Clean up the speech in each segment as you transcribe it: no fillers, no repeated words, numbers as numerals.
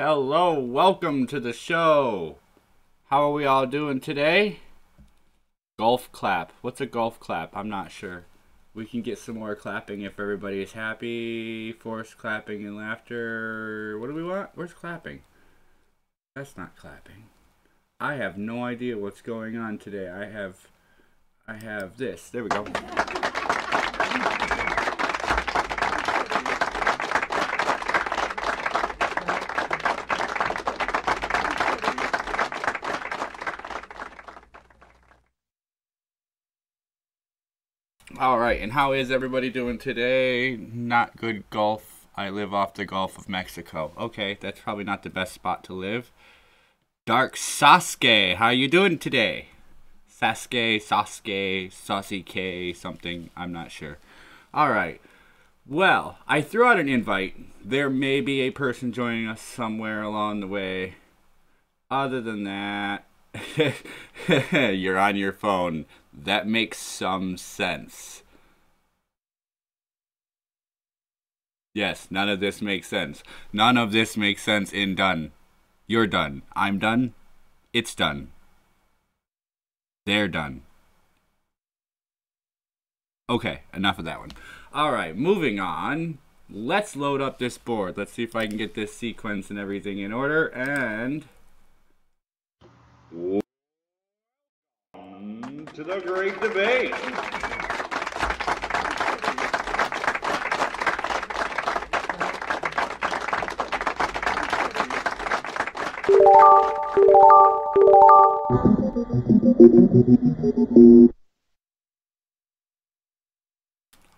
Hello, welcome to the show. How are we all doing today? Golf clap. What's a golf clap? I'm not sure. We can get some more clapping if everybody is happy. Forced clapping and laughter. What do we want? Where's clapping? That's not clapping. I have no idea what's going on today. I have this. There we go. Alright, and how is everybody doing today? Not good golf. I live off the Gulf of Mexico. Okay, that's probably not the best spot to live. Dark Sasuke, how you doing today? Sasuke, something, I'm not sure. Alright, well, I threw out an invite. There may be a person joining us somewhere along the way. Other than that, you're on your phone. That makes some sense. Yes, none of this makes sense. None of this makes sense in done. You're done. I'm done. It's done. They're done. Okay, enough of that one. Alright, moving on. Let's load up this board. Let's see if I can get this sequence and everything in order. And to the Great Debate.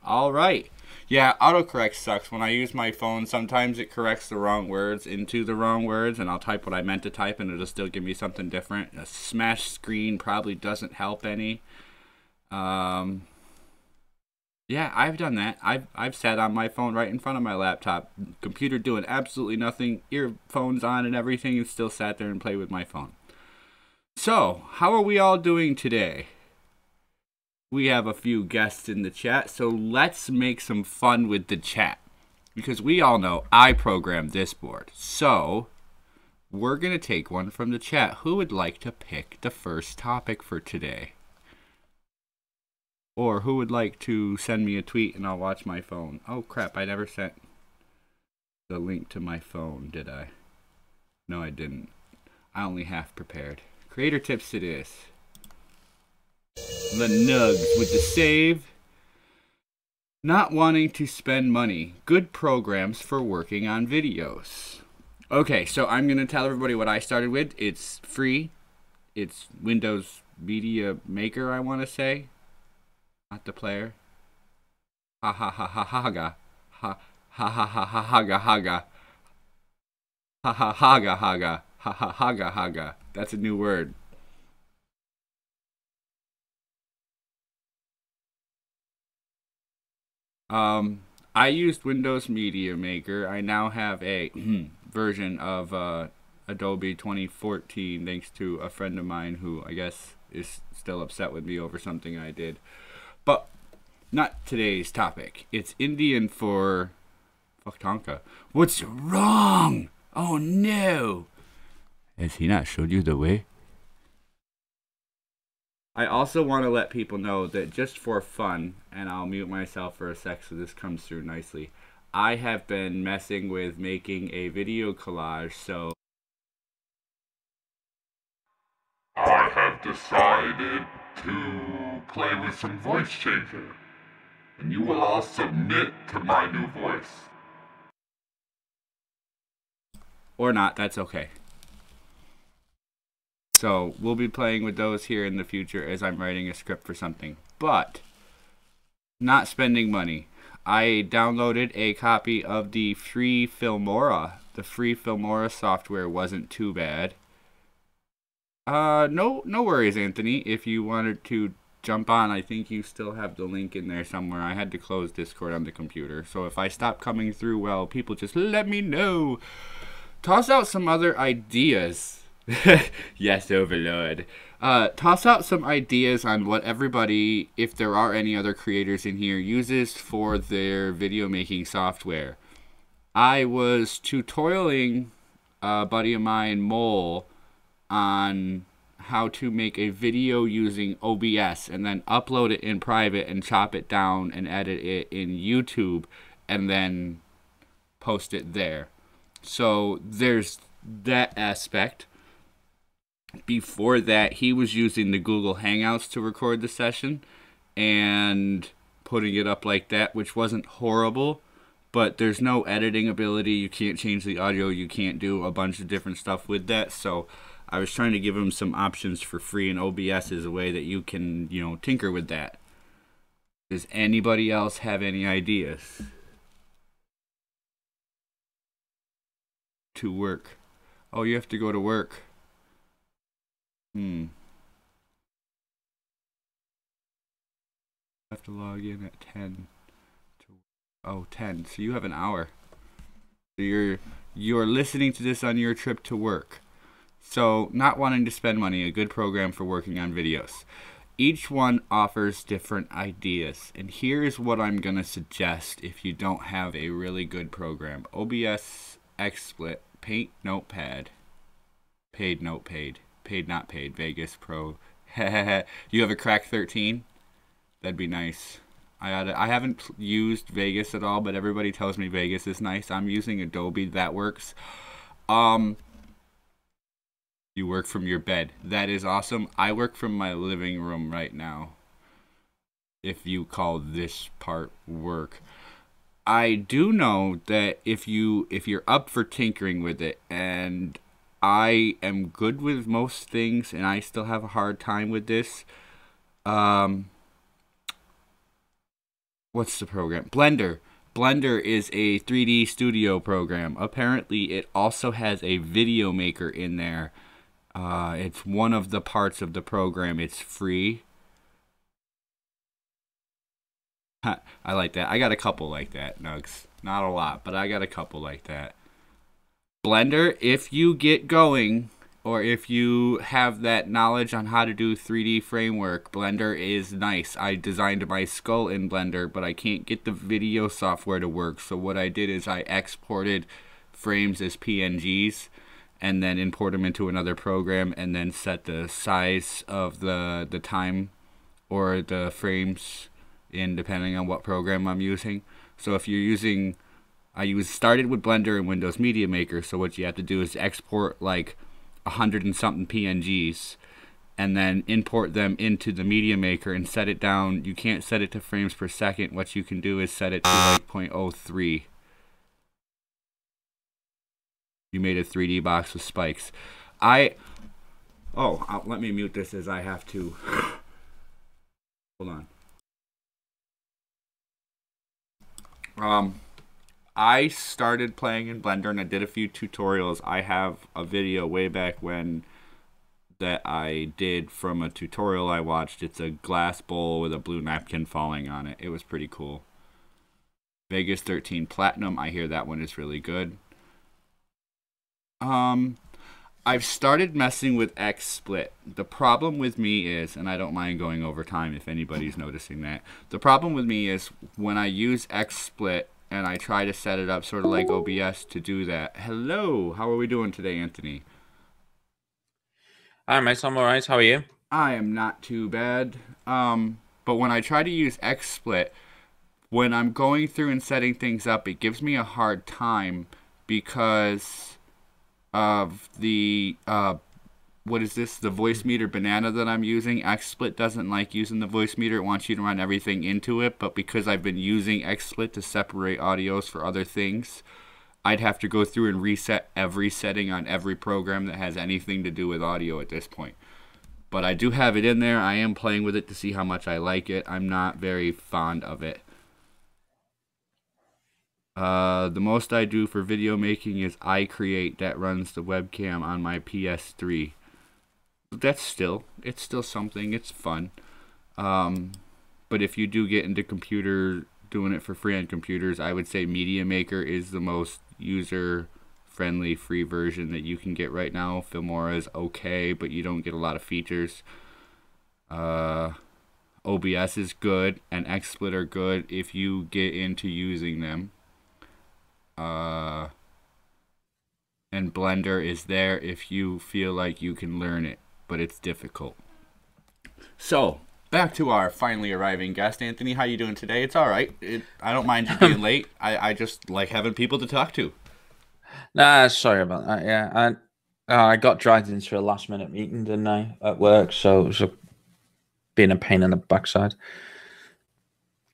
All right. Yeah, autocorrect sucks. When I use my phone, sometimes it corrects the wrong words into the wrong words, and I'll type what I meant to type, and it'll still give me something different. A smash screen probably doesn't help any. Yeah, I've done that. I've sat on my phone right in front of my laptop, computer doing absolutely nothing, earphones on and everything, and still sat there and played with my phone. So, how are we all doing today? We have a few guests in the chat, so let's make some fun with the chat. Because we all know I programmed this board. So, we're going to take one from the chat. Who would like to pick the first topic for today? Or who would like to send me a tweet and I'll watch my phone? Oh crap, I never sent the link to my phone, did I? No, I didn't. I only half prepared. Creator tips it is. The Nugs with the save. Not wanting to spend money. Good programs for working on videos. Okay, so I'm going to tell everybody what I started with. It's free. It's Windows Media Maker, I want to say. Not the player. Ha ha ha ha ha ga. Ha ha ha ha ha ha ga ha ga. Ha ha ha ga ha ga. Ha ha ha ga ha ga. That's a new word. I used Windows Media Maker. I now have a version of Adobe 2014 thanks to a friend of mine who I guess is still upset with me over something I did. But not today's topic. It's Indian for fuck Tonka. What's wrong? Oh no. Has he not showed you the way? I also want to let people know that just for fun, and I'll mute myself for a sec so this comes through nicely, I have been messing with making a video collage, so I have decided to play with some voice changer, and you will all submit to my new voice. or not, that's okay. So we'll be playing with those here in the future as I'm writing a script for something. But not spending money. I downloaded a copy of the free Filmora. The free Filmora software wasn't too bad. No worries, Anthony. If you wanted to jump on, I think you still have the link in there somewhere. I had to close Discord on the computer. So if I stop coming through, well, people just let me know. Toss out some other ideas. Yes, Overlord. Toss out some ideas on what everybody, if there are any other creators in here, uses for their video making software. I was tutorialing a buddy of mine, Mole, on how to make a video using OBS and then upload it in private and chop it down and edit it in YouTube and then post it there. So there's that aspect. Before that, he was using the Google Hangouts to record the session and putting it up like that, which wasn't horrible, but there's no editing ability. You can't change the audio. You can't do a bunch of different stuff with that. So I was trying to give him some options for free, and OBS is a way that you can, tinker with that. Does anybody else have any ideas? To work. Oh, you have to go to work. I have to log in at 10. 10. So you have an hour. So you're listening to this on your trip to work. So, not wanting to spend money, a good program for working on videos. Each one offers different ideas, and here's what I'm going to suggest if you don't have a really good program. OBS, XSplit, Paint, Notepad, Paid, Note, Paid, Paid, Not Paid, Vegas, Pro. You have a crack 13? That'd be nice. I haven't used Vegas at all, but everybody tells me Vegas is nice. I'm using Adobe. That works. You work from your bed. That is awesome. I work from my living room right now, if you call this part work. I do know that if you're up for tinkering with it, and I am good with most things, and I still have a hard time with this. What's the program? Blender. Blender is a 3D studio program. Apparently, it also has a video maker in there. It's one of the parts of the program. It's free. I like that. I got a couple like that, Nugs. Not a lot, but I got a couple like that. Blender, if you get going, or if you have that knowledge on how to do 3D framework, Blender is nice. I designed my skull in Blender, but I can't get the video software to work. So what I did is I exported frames as PNGs and then import them into another program and then set the size of the time or the frames in depending on what program I'm using. So if you're using, started with Blender and Windows Media Maker, so what you have to do is export like 100 and something PNGs and then import them into the Media Maker and set it down. You can't set it to frames per second. What you can do is set it to like 0.03. You made a 3D box with spikes. Let me mute this as I have to. Hold on. I started playing in Blender and I did a few tutorials. I have a video way back when that I did from a tutorial I watched. It's a glass bowl with a blue napkin falling on it. It was pretty cool. Vegas 13 Platinum. I hear that one is really good. I've started messing with XSplit. The problem with me is, and I don't mind going over time if anybody's noticing that, the problem with me is when I use XSplit and I try to set it up sort of like OBS to do that. Hello, how are we doing today, Anthony? Hi, mate. I'm alright. How are you? I am not too bad. But when I try to use XSplit, when I'm going through and setting things up, it gives me a hard time because of the what is this, the voice meter banana that I'm using. XSplit doesn't like using the voice meter. It wants you to run everything into it, but because I've been using XSplit to separate audios for other things, I'd have to go through and reset every setting on every program that has anything to do with audio at this point. But I do have it in there. I am playing with it to see how much I like it. I'm not very fond of it. The most I do for video making is iCreate, that runs the webcam on my PS3. It's still something. It's fun. But if you do get into doing it for free on computers, I would say Media Maker is the most user-friendly free version that you can get right now. Filmora is okay, but you don't get a lot of features. OBS is good, and XSplit are good if you get into using them. And And Blender is there if you feel like you can learn it, but it's difficult. So, back to our finally arriving guest, Anthony. How you doing today? It's all right. I don't mind you being late. I just like having people to talk to. Nah, sorry about that. Yeah, I got dragged into a last-minute meeting, didn't I, at work? So it was being a pain in the backside.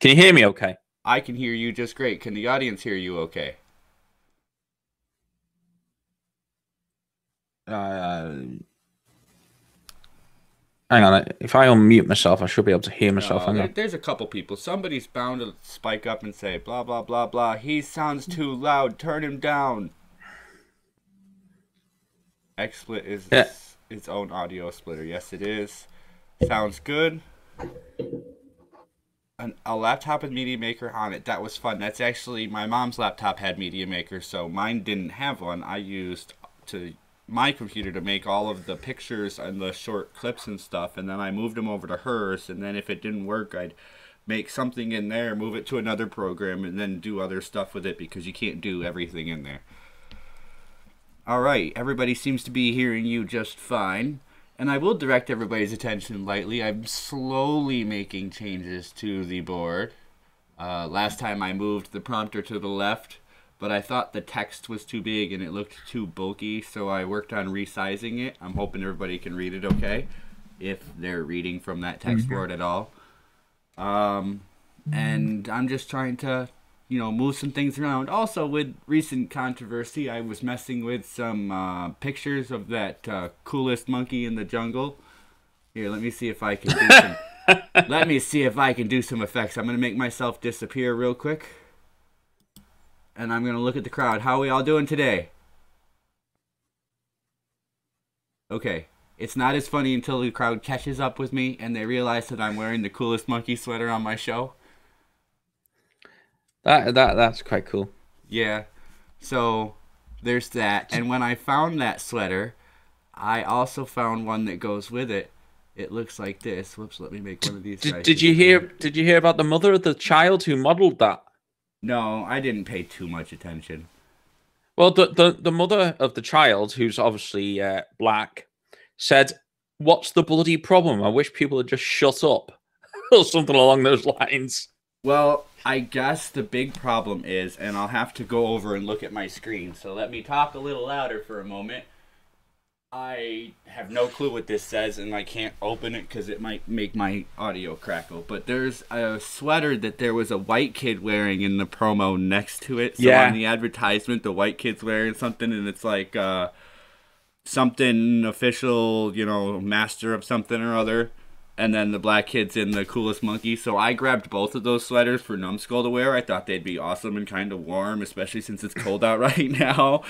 Can you hear me okay? I can hear you just great. Can the audience hear you okay? Hang on. If I unmute myself, I should be able to hear myself. There's a couple people. Somebody's bound to spike up and say, blah, blah, blah, blah. He sounds too loud. Turn him down. XSplit is its own audio splitter. Yes, it is. Sounds good. A laptop with Media Maker on it. That was fun. That's actually, my mom's laptop had Media Maker, so mine didn't have one. I used my computer to make all of the pictures and the short clips and stuff, and then I moved them over to hers, and then if it didn't work, I'd make something in there, move it to another program, and then do other stuff with it, because you can't do everything in there. Alright, everybody seems to be hearing you just fine, and I will direct everybody's attention lightly. I'm slowly making changes to the board. Last time I moved the prompter to the left, but I thought the text was too big and it looked too bulky, so I worked on resizing it. I'm hoping everybody can read it okay, if they're reading from that text board at all. And I'm just trying to, move some things around. Also, with recent controversy, I was messing with some pictures of that coolest monkey in the jungle. Here, let me see if I can do some... let me see if I can do some effects. I'm going to make myself disappear real quick. And I'm going to look at the crowd. How are we all doing today? Okay. It's not as funny until the crowd catches up with me and they realize that I'm wearing the coolest monkey sweater on my show. That's quite cool. Yeah. So, there's that. And when I found that sweater, I also found one that goes with it. It looks like this. Whoops, let me make one of these guys. Did you hear about the mother of the child who modeled that? No, I didn't pay too much attention. Well, the mother of the child, who's obviously black, said, "What's the bloody problem? I wish people would just shut up," or something along those lines. Well, I guess the big problem is, and I'll have to go over and look at my screen, so let me talk a little louder for a moment. I have no clue what this says, and I can't open it because it might make my audio crackle. But there's a sweater that there was a white kid wearing in the promo next to it. So on the advertisement, the white kid's wearing something, and it's like something official, master of something or other. And then the black kid's in the coolest monkey. So I grabbed both of those sweaters for NumbedSkull to wear. I thought they'd be awesome and kind of warm, especially since it's cold out right now.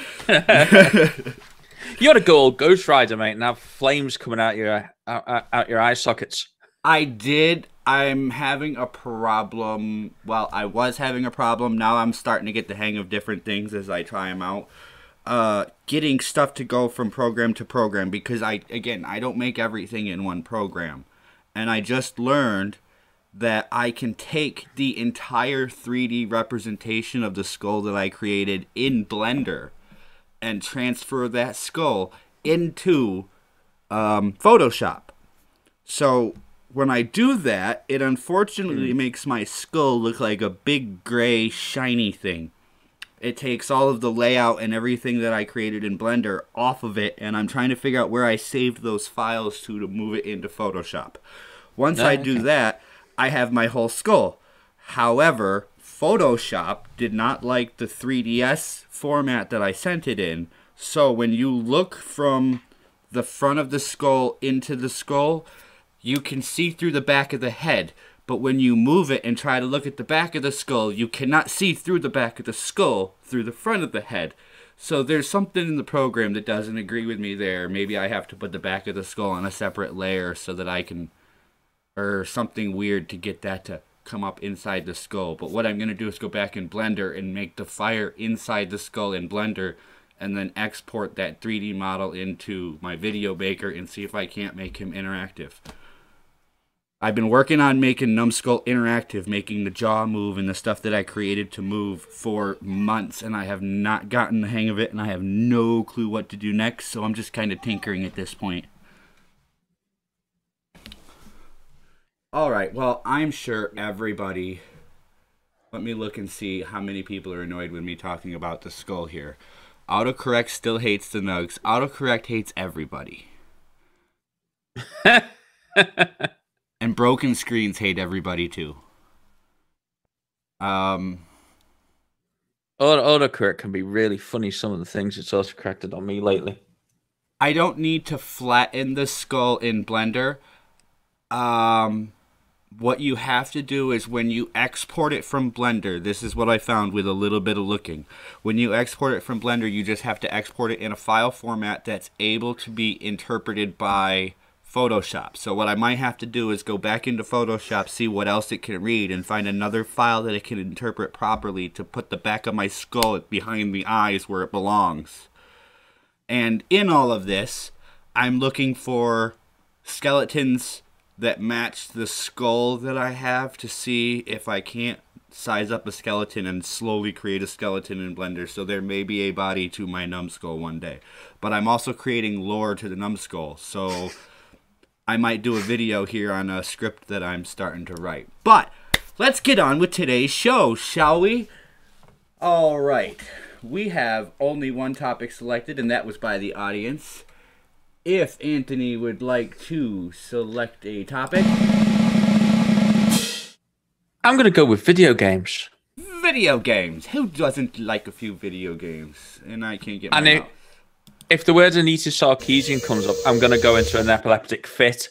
You ought to go old Ghost Rider, mate, and have flames coming out your eye sockets. I did. I'm having a problem. Well, I was having a problem. Now I'm starting to get the hang of different things as I try them out. Getting stuff to go from program to program, because I don't make everything in one program. And I just learned that I can take the entire 3D representation of the skull that I created in Blender and transfer that skull into Photoshop. So when I do that, it unfortunately makes my skull look like a big gray shiny thing. It takes all of the layout and everything that I created in Blender off of it, and I'm trying to figure out where I saved those files to move it into Photoshop. Once I do that, I have my whole skull. However, Photoshop did not like the 3DS format that I sent it in. So when you look from the front of the skull into the skull, you can see through the back of the head. But when you move it and try to look at the back of the skull, you cannot see through the back of the skull through the front of the head. So there's something in the program that doesn't agree with me there. Maybe I have to put the back of the skull on a separate layer so that I can, or something weird to get that to come up inside the skull. But what I'm going to do is go back in Blender and make the fire inside the skull in Blender, and then export that 3D model into my video maker and see if I can't make him interactive. I've been working on making NumbedSkull interactive, making the jaw move and the stuff that I created to move for months, and I have not gotten the hang of it, and I have no clue what to do next, so I'm just kind of tinkering at this point. Alright, well, I'm sure everybody... Let me look and see how many people are annoyed with me talking about the skull here. Autocorrect still hates the nugs. Autocorrect hates everybody. And broken screens hate everybody too. Autocorrect can be really funny, some of the things it's autocorrected on me lately. I don't need to flatten the skull in Blender. What you have to do is when you export it from Blender, this is what I found with a little bit of looking. When you export it from Blender, you just have to export it in a file format that's able to be interpreted by Photoshop. So what I might have to do is go back into Photoshop, see what else it can read, and find another file that it can interpret properly to put the back of my skull behind the eyes where it belongs. And in all of this, I'm looking for skeletons that match the skull that I have to see if I can't size up a skeleton and slowly create a skeleton in Blender, so there may be a body to my NumbedSkull one day. But I'm also creating lore to the NumbedSkull, so I might do a video here on a script that I'm starting to write. But let's get on with today's show, shall we? Alright, we have only one topic selected, and that was by the audience. If Anthony would like to select a topic. I'm going to go with video games. Video games. Who doesn't like a few video games? And I can't get my mouth. If the word Anita Sarkeesian comes up, I'm going to go into an epileptic fit.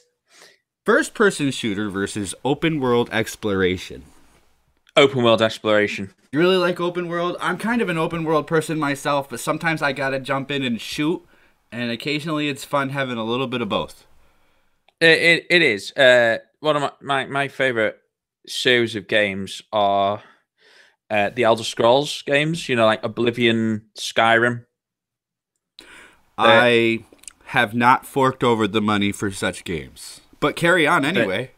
First-person shooter versus open-world exploration. Open-world exploration. You really like open-world? I'm kind of an open-world person myself, but sometimes I got to jump in and shoot, and occasionally it's fun having a little bit of both. It is. One of my favorite series of games are the Elder Scrolls games, you know, like Oblivion, Skyrim. I have not forked over the money for such games, but carry on anyway.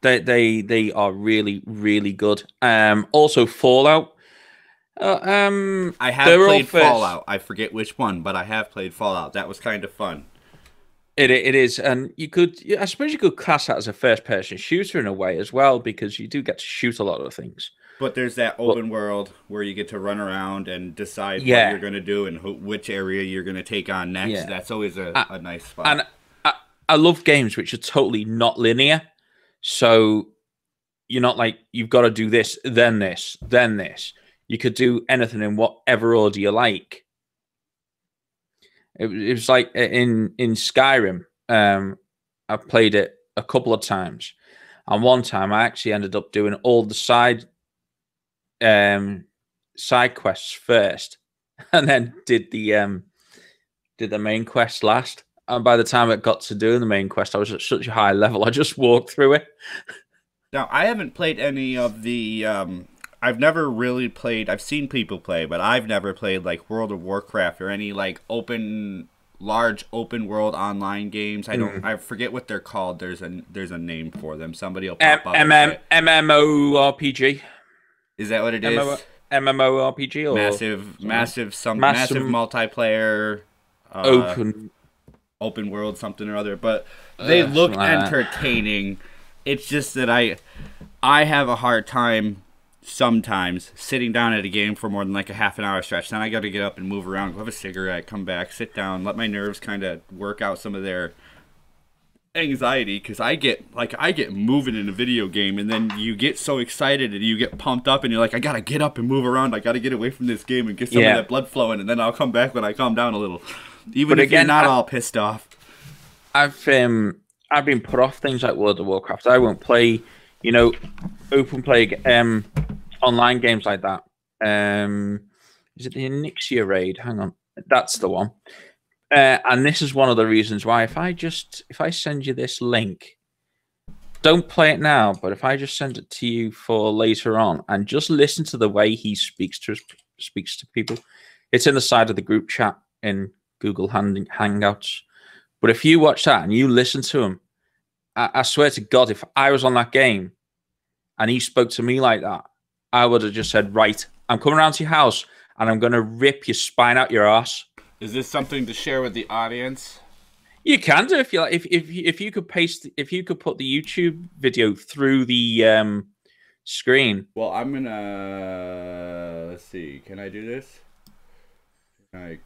They are really, really good. Also Fallout. I have played Fallout. I forget which one, but I have played Fallout. That was kind of fun. It is, and I suppose you could class that as a first-person shooter in a way as well, because you do get to shoot a lot of things. But there's that open world where you get to run around and decide what you're going to do and which area you're going to take on next. Yeah. That's always a nice spot. And I love games which are totally not linear. So you're not like, you've got to do this, then this, then this. You could do anything in whatever order you like. It was like in Skyrim. I've played it a couple of times. And one time I actually ended up doing all the side quests first, and then did the main quest last. And by the time it got to doing the main quest, I was at such a high level, I just walked through it. Now, I haven't played any of the... I've never really played... I've seen people play, but I've never played like World of Warcraft or any like large open world online games. I forget what they're called. There's a name for them. Somebody will pop up. MMORPG. Is that what it is? MMORPG or massive multiplayer open world something or other, but they look entertaining. It's just that I have a hard time sometimes sitting down at a game for more than like a half an hour stretch. Then I got to get up and move around, go have a cigarette, come back, sit down, let my nerves kind of work out some of their anxiety, because I get moving in a video game, and then you get so excited and you get pumped up and you're like, I gotta get up and move around, I gotta get away from this game and get some of that blood flowing, and then I'll come back when I calm down a little, even if you're not all pissed off. I've been put off things like World of Warcraft. I won't play, open play online games like that. Is it the Onyxia raid? Hang on, that's the one. And this is one of the reasons why if I send you this link, don't play it now, but if I just send it to you for later on and just listen to the way he speaks to people, it's in the side of the group chat in Google Hangouts. But if you watch that and you listen to him, I swear to God, if I was on that game and he spoke to me like that, I would have just said, right, I'm coming around to your house and I'm going to rip your spine out your ass. Is this something to share with the audience? You can do if you like. If you could put the YouTube video through the screen. Well, I'm gonna let's see. Can I do this? Can I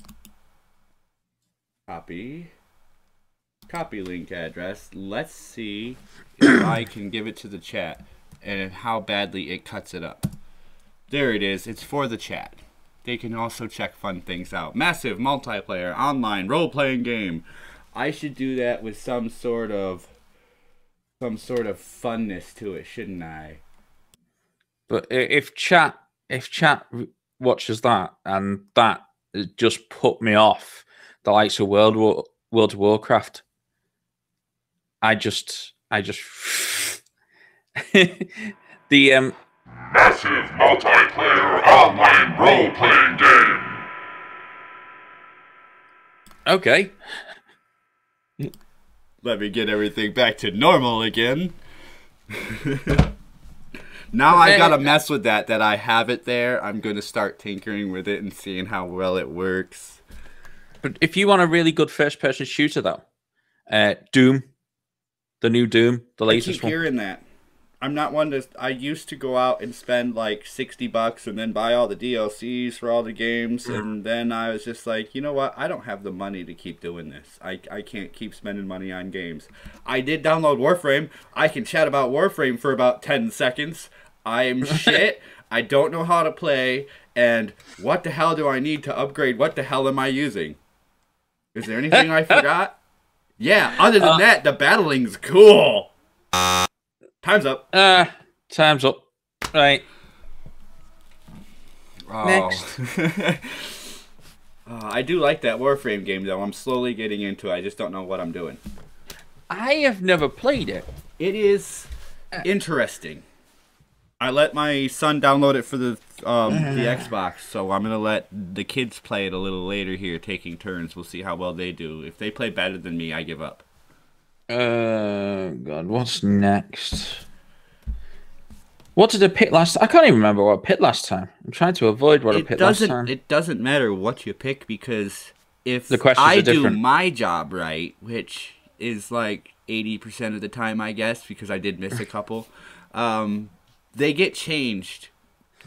copy link address? Let's see if I can give it to the chat and how badly it cuts it up. There it is. It's for the chat. They can also check fun things out. Massive multiplayer online role-playing game. I should do that with some sort of funness to it, shouldn't I? But if chat watches that and that just put me off the likes of World of Warcraft, I just the Massive multiplayer online role-playing game. Okay. Let me get everything back to normal again. Now I gotta mess with that I have it there. I'm gonna start tinkering with it and seeing how well it works. But if you want a really good first-person shooter, though, Doom, the new Doom, the latest one. I keep hearing that. I'm not one to. I used to go out and spend like $60 and then buy all the DLCs for all the games, and then I was just like, you know what? I don't have the money to keep doing this. I can't keep spending money on games. I did download Warframe. I can chat about Warframe for about 10 seconds. I'm shit. I don't know how to play, and what the hell do I need to upgrade? What the hell am I using? Is there anything I forgot? Yeah, other than that, the battling's cool. Time's up. Time's up. Right. Oh. Next. I do like that Warframe game, though. I'm slowly getting into it. I just don't know what I'm doing. I have never played it. It is interesting. I let my son download it for the Xbox, so I'm gonna let the kids play it a little later here, taking turns. We'll see how well they do. If they play better than me, I give up. God, what's next? What did I pick last? I can't even remember what I picked last time. I'm trying to avoid what I picked last time. It doesn't matter what you pick, because if the questions I are do different. my job right, which is like 80% of the time, I guess, because I did miss a couple, they get changed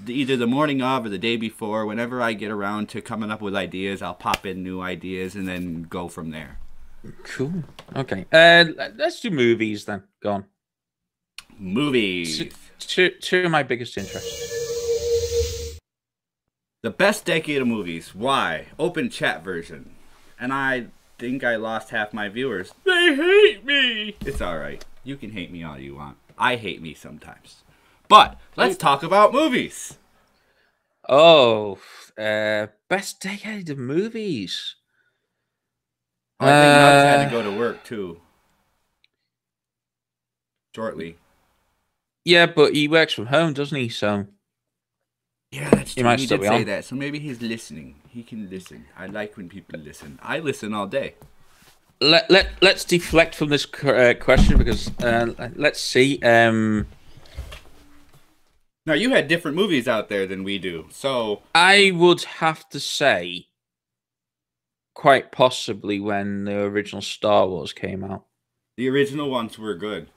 either the morning of or the day before. Whenever I get around to coming up with ideas, I'll pop in new ideas and then go from there. Cool. Okay. Let's do movies then. Go on. Movies. Two of my biggest interests. The best decade of movies. Why? Open chat version. And I think I lost half my viewers. They hate me. It's alright. You can hate me all you want. I hate me sometimes. But let's talk about movies. Oh, best decade of movies. I think Nubbs had to go to work too. Shortly. Yeah, but he works from home, doesn't he? So yeah, that's true. He did say that, so maybe he's listening. He can listen. I like when people listen. I listen all day. Let's deflect from this question because let's see. Now you had different movies out there than we do, so I would have to say, quite possibly when the original Star Wars came out. The original ones were good.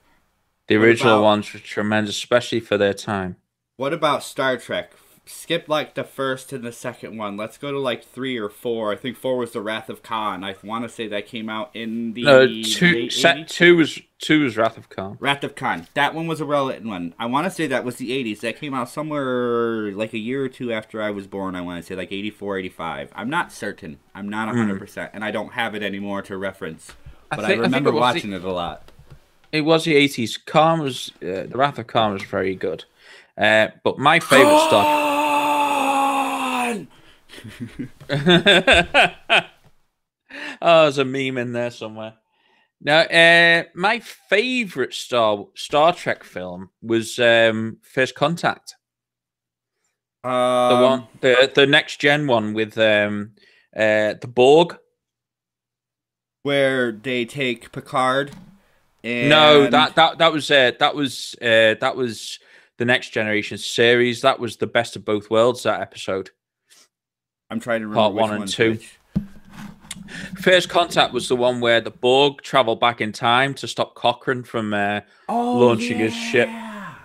The original ones were tremendous, especially for their time. What about Star Trek? Skip like the first and the second one. Let's go to like 3 or 4. I think 4 was the Wrath of Khan. I want to say that came out in the two was Wrath of Khan. Wrath of Khan. That one was a relevant one. I want to say that was the 80s. That came out somewhere like a year or two after I was born. I want to say like 84, 85. I'm not certain. I'm not 100%, and I don't have it anymore to reference. But I remember watching it a lot. It was the 80s. Khan was the Wrath of Khan was very good. But my favorite Star. Oh, there's a meme in there somewhere. Now, my favorite Star Trek film was First Contact. The next gen one with the Borg, where they take Picard No, And that was the Next Generation series. That was the Best of Both Worlds. That episode, I'm trying to remember part which 1 and one's 2. which. First Contact was the one where the Borg traveled back in time to stop Cochrane from Oh launching his ship. yeah.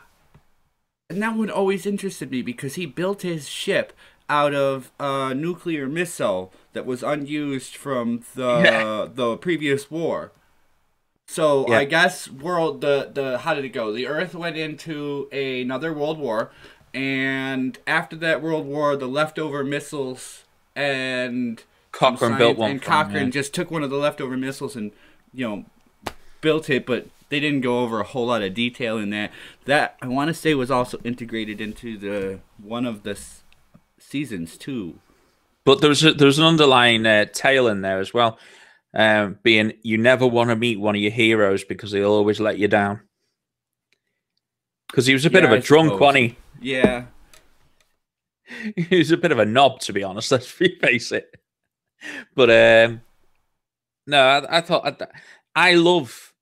And that one always interested me because he built his ship out of a nuclear missile that was unused from the previous war. So Yeah. I guess the how did it go? The Earth went into another world war, and after that world war, the leftover missiles and Cochrane built one. And Cochrane just took one of the leftover missiles and built it, but they didn't go over a whole lot of detail in that. That I want to say was also integrated into the one of the seasons too. But there's an underlying tale in there as well, being you never want to meet one of your heroes because they'll always let you down. Because he was a bit of a drunk, wasn't he? Yeah. He was a bit of a knob, to be honest. Let's face it. But no, I thought I love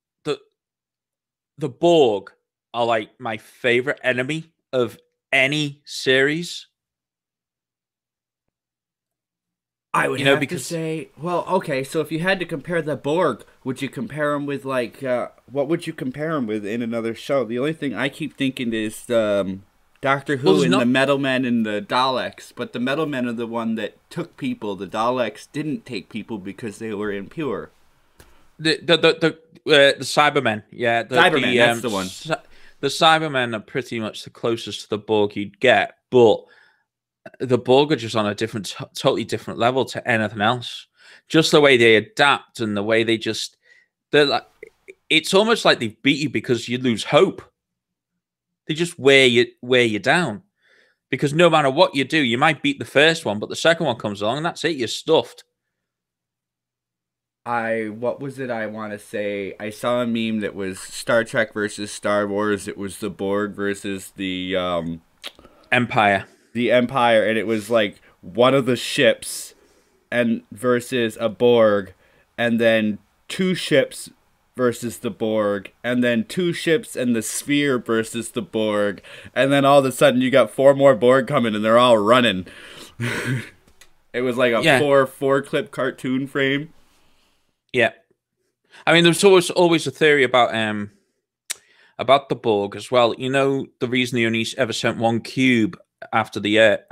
the Borg are like my favorite enemy of any series. I would have to say, well, okay, so if you had to compare the Borg, would you compare them with, like, what would you compare them with in another show? The only thing I keep thinking is Doctor Who and the Metal Men and the Daleks, but the Metal Men are the one that took people. The Daleks didn't take people because they were impure. The Cybermen, yeah. Cybermen, that's the one. The Cybermen are pretty much the closest to the Borg you'd get, but the Borg are just on a totally different level to anything else. Just the way they adapt and the way they're like, it's almost like they've beat you because you lose hope. They just wear you down because no matter what you do, you might beat the first one, but the second one comes along and that's it. You're stuffed. What was it I want to say? I saw a meme that was Star Trek versus Star Wars. It was the Borg versus the Empire. The Empire, and it was like one of the ships and versus a Borg, and then two ships versus the Borg, and then two ships and the Sphere versus the Borg, and then all of a sudden you got 4 more Borg coming and they're all running. It was like a four clip cartoon frame. Yeah. I mean, there's always a theory about the Borg as well. You know, the reason they only ever sent one cube after the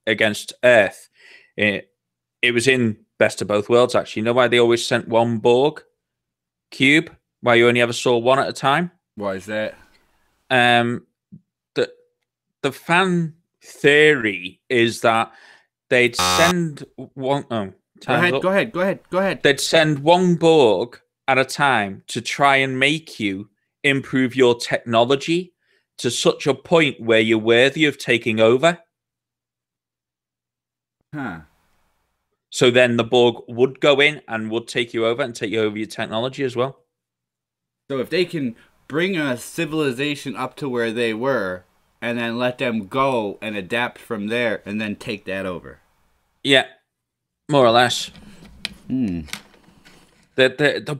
against Earth, it was in Best of Both Worlds, actually. You know why they always sent one Borg cube? Why you only ever saw one at a time? Why is that? The fan theory is that they'd send one... Oh, Go ahead. They'd send one Borg at a time to try and make you improve your technology to such a point where you're worthy of taking over. Huh. So then the Borg would go in and would take you over and take you over your technology as well. So if they can bring a civilization up to where they were and then let them go and adapt from there and then take that over. Yeah. More or less. The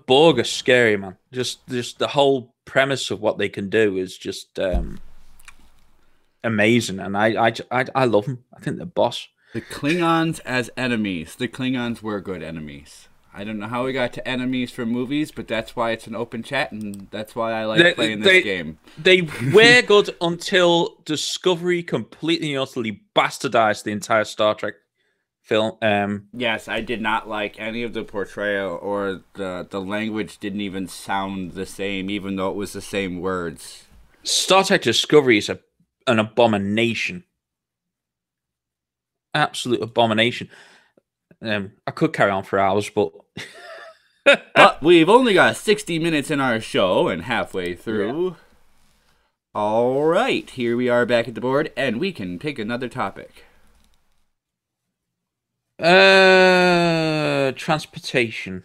Borg are scary, man. Just the whole premise of what they can do is just amazing, and I love them. I think they're boss. The Klingons as enemies. The Klingons were good enemies. I don't know how we got to enemies from movies, but that's why it's an open chat, and that's why I like playing this game. They were good until Discovery completely and utterly bastardized the entire Star Trek film. Yes, I did not like any of the portrayal, or the language didn't even sound the same, even though it was the same words. Star Trek Discovery is an abomination. Absolute abomination. I could carry on for hours, but... But we've only got 60 minutes in our show, and halfway through... Yeah. All right, here we are back at the board, and we can pick another topic. Transportation.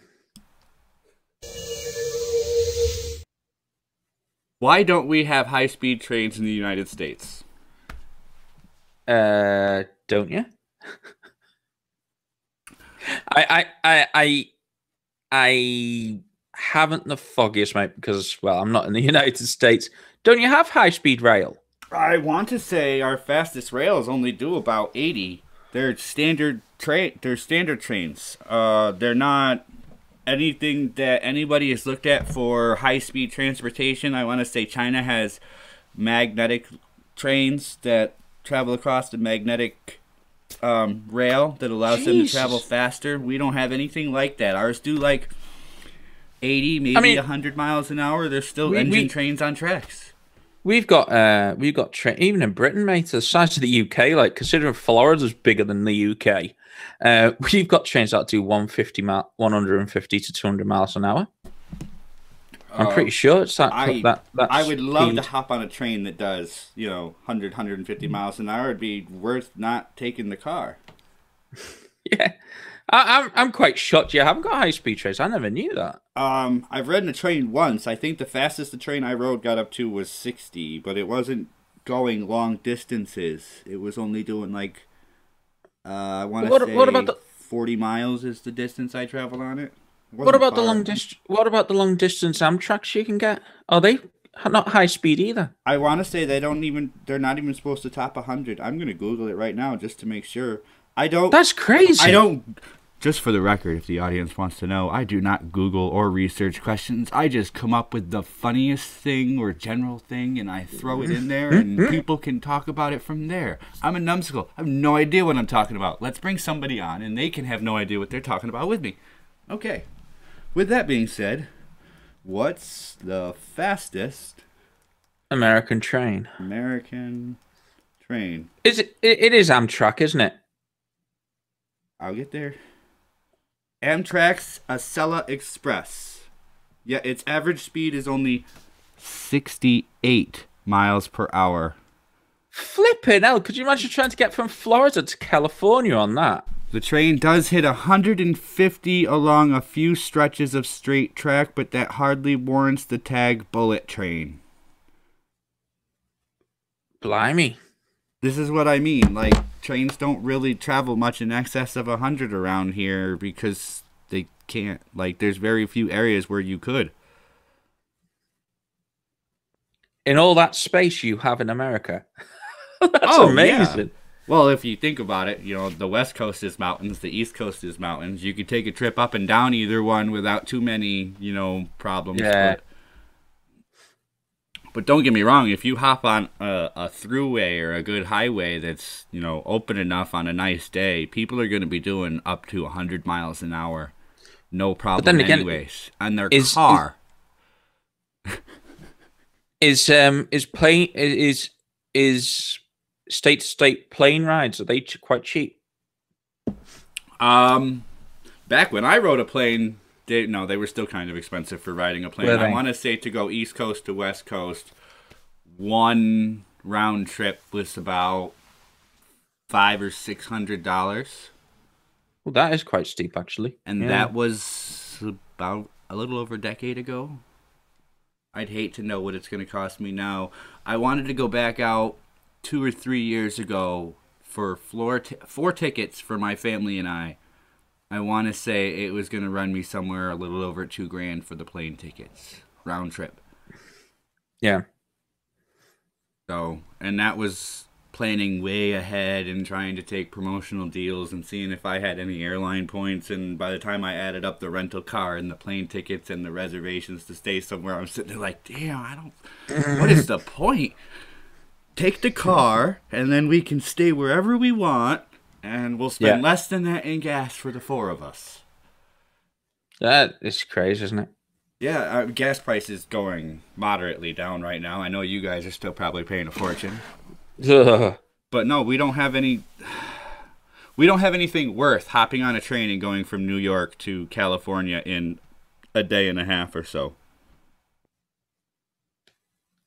Why don't we have high-speed trains in the United States? Don't you? I haven't the foggiest, mate, because, well, I'm not in the United States. Don't you have high-speed rail? I want to say our fastest rails only do about 80. They're standard trains. They're not anything that anybody has looked at for high-speed transportation. I want to say China has magnetic trains that travel across the magnetic rail that allows them to travel faster. We don't have anything like that. Ours do like 80, maybe 100 miles an hour. There's still engine trains on tracks. We've got even in Britain, mate, the size of the UK. Like, considering Florida's bigger than the UK, we've got trains that do 150 to 200 miles an hour. I'm pretty sure it's that. I would love to hop on a train that does, 100, 150 miles an hour. It'd be worth not taking the car. Yeah. I'm quite shocked you haven't got high-speed trains. I never knew that. I've ridden a train once. I think the fastest the train I rode got up to was 60, but it wasn't going long distances. It was only doing like, I want to say what about 40 miles is the distance I traveled on it. What about the long distance Amtrak you can get? Are they not high speed either? I want to say they're not even supposed to top 100. I'm going to Google it right now just to make sure. That's crazy. Just for the record, if the audience wants to know, I do not Google or research questions. I just come up with the funniest thing or general thing, and I throw it in there, and people can talk about it from there. I'm a numbskull. I have no idea what I'm talking about. Let's bring somebody on, and they can have no idea what they're talking about with me. Okay. With that being said, what's the fastest American train? Is it? It is Amtrak, isn't it? I'll get there. Amtrak's Acela Express. Yeah, its average speed is only 68 miles per hour. Flipping hell, could you imagine trying to get from Florida to California on that? The train does hit 150 along a few stretches of straight track, but that hardly warrants the tag bullet train. Blimey. This is what I mean. Like, trains don't really travel much in excess of 100 around here because they can't. Like, there's very few areas where you could. In all that space you have in America. That's amazing. Yeah. Well, if you think about it, the West Coast is mountains, the East Coast is mountains. You could take a trip up and down either one without too many, problems. Yeah. But don't get me wrong, if you hop on a thruway or a good highway that's, open enough on a nice day, people are going to be doing up to 100 miles an hour. No problem then again, anyways. On their car. Is state-to-state plane rides, are they quite cheap? Back when I rode a plane, they were still kind of expensive for riding a plane. I want to say to go East Coast to West Coast, one round trip was about $500 or $600. Well, that is quite steep, actually. And that was about a little over a decade ago. I'd hate to know what it's going to cost me now. I wanted to go back out 2 or 3 years ago for 4 tickets for my family and I. I want to say it was going to run me somewhere a little over $2,000 for the plane tickets, round trip. Yeah. So, and that was planning way ahead and trying to take promotional deals and seeing if I had any airline points. And by the time I added up the rental car and the plane tickets and the reservations to stay somewhere, I'm sitting there like, damn, what is the point? Take the car and then we can stay wherever we want. And we'll spend less than that in gas for the 4 of us. That is crazy, isn't it? Yeah, gas prices going moderately down right now. I know you guys are still probably paying a fortune. But no, we don't have anything worth hopping on a train and going from New York to California in a day and a half or so.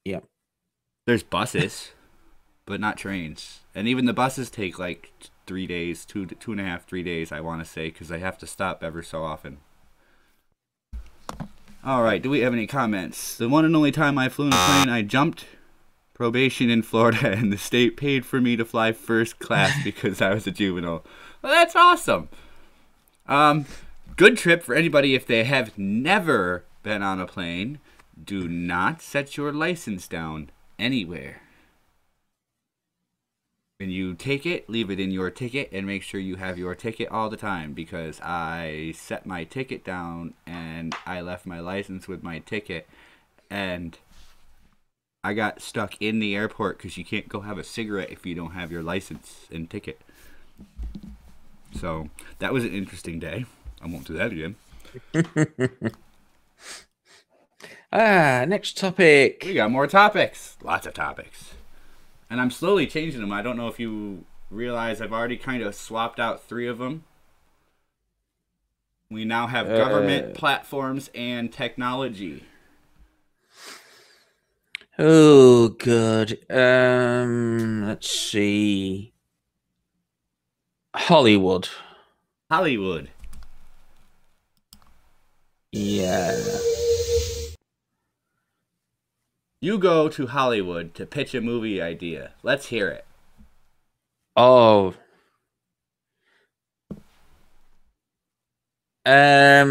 Yeah. There's buses, but not trains. And even the buses take like 3 days, 2.5, 3 days, I want to say, because they have to stop ever so often. All right, do we have any comments? The one and only time I flew in a plane, I jumped probation in Florida, and the state paid for me to fly first class because I was a juvenile. Well, that's awesome. Good trip for anybody if they have never been on a plane, do not set your license down anywhere. When you take it, leave it in your ticket and make sure you have your ticket all the time, because I set my ticket down and I left my license with my ticket and I got stuck in the airport because you can't go have a cigarette if you don't have your license and ticket. So that was an interesting day. I won't do that again. Next topic. We got more topics. Lots of topics. And I'm slowly changing them. I don't know if you realize I've already kind of swapped out 3 of them. We now have government, platforms, and technology. Oh, good. Let's see. Hollywood. Hollywood. Yeah. You go to Hollywood to pitch a movie idea. Let's hear it. Oh. A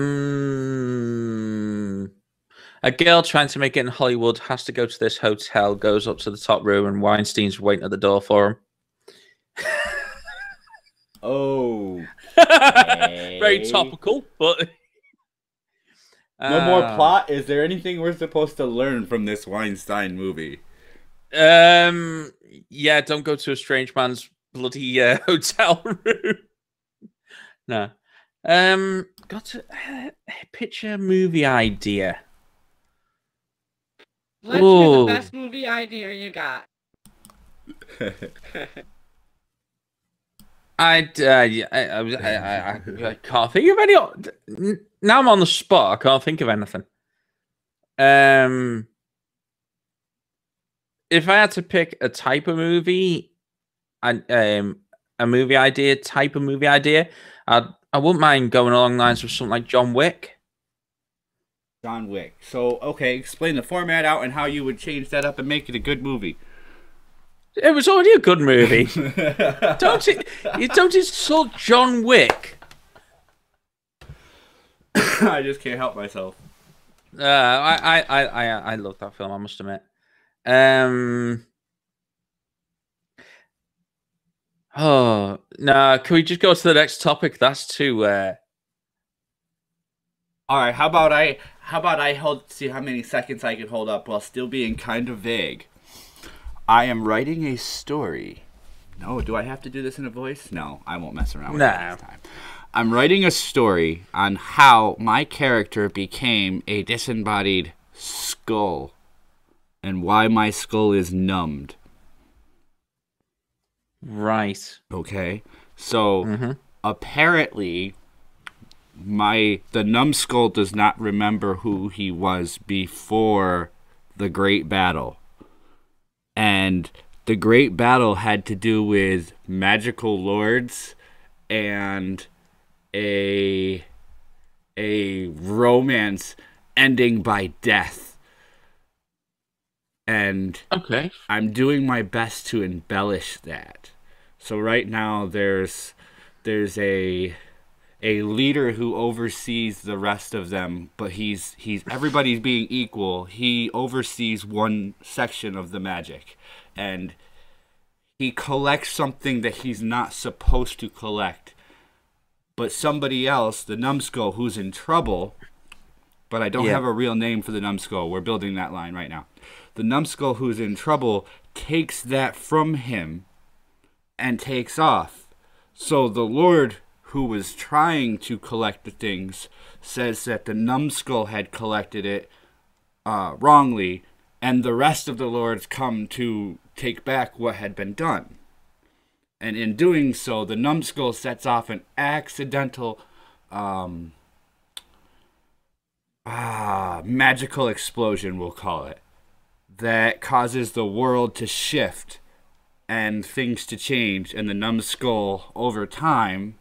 girl trying to make it in Hollywood has to go to this hotel, goes up to the top room, and Weinstein's waiting at the door for him. Oh. Very topical, but... No more plot? Is there anything we're supposed to learn from this Weinstein movie? Yeah, don't go to a strange man's bloody hotel room. No. Got to pitch a movie idea. Let's hear the best movie idea you got. I can't think of any. Now I'm on the spot. I can't think of anything. If I had to pick a type of movie, and a movie idea, type of movie idea, I wouldn't mind going along the lines of something like John Wick. John Wick. So, okay, explain the format out and how you would change that up and make it a good movie. It was already a good movie. You don't insult John Wick. I just can't help myself. I love that film, I must admit. Oh no! Can we just go to the next topic? That's too. All right. How about I see how many seconds I can hold up while still being kind of vague. I am writing a story. No, do I have to do this in a voice? No, I won't mess around with that this time. I'm writing a story on how my character became a disembodied skull and why my skull is numbed. Right. Okay. So apparently the numbskull does not remember who he was before the Great Battle. And the Great Battle had to do with magical lords and a romance ending by death. And okay, I'm doing my best to embellish that. So right now there's a leader who oversees the rest of them, but he's everybody's being equal. He oversees one section of the magic, and he collects something that he's not supposed to collect. But somebody else, the numbskull, who's in trouble, but I don't have a real name for the numbskull. We're building that line right now. The numbskull who's in trouble takes that from him and takes off. So the Lord who was trying to collect the things says that the numbskull had collected it wrongly, and the rest of the lords come to take back what had been done. And in doing so, the numbskull sets off an accidental magical explosion, we'll call it, that causes the world to shift and things to change, and the numbskull over time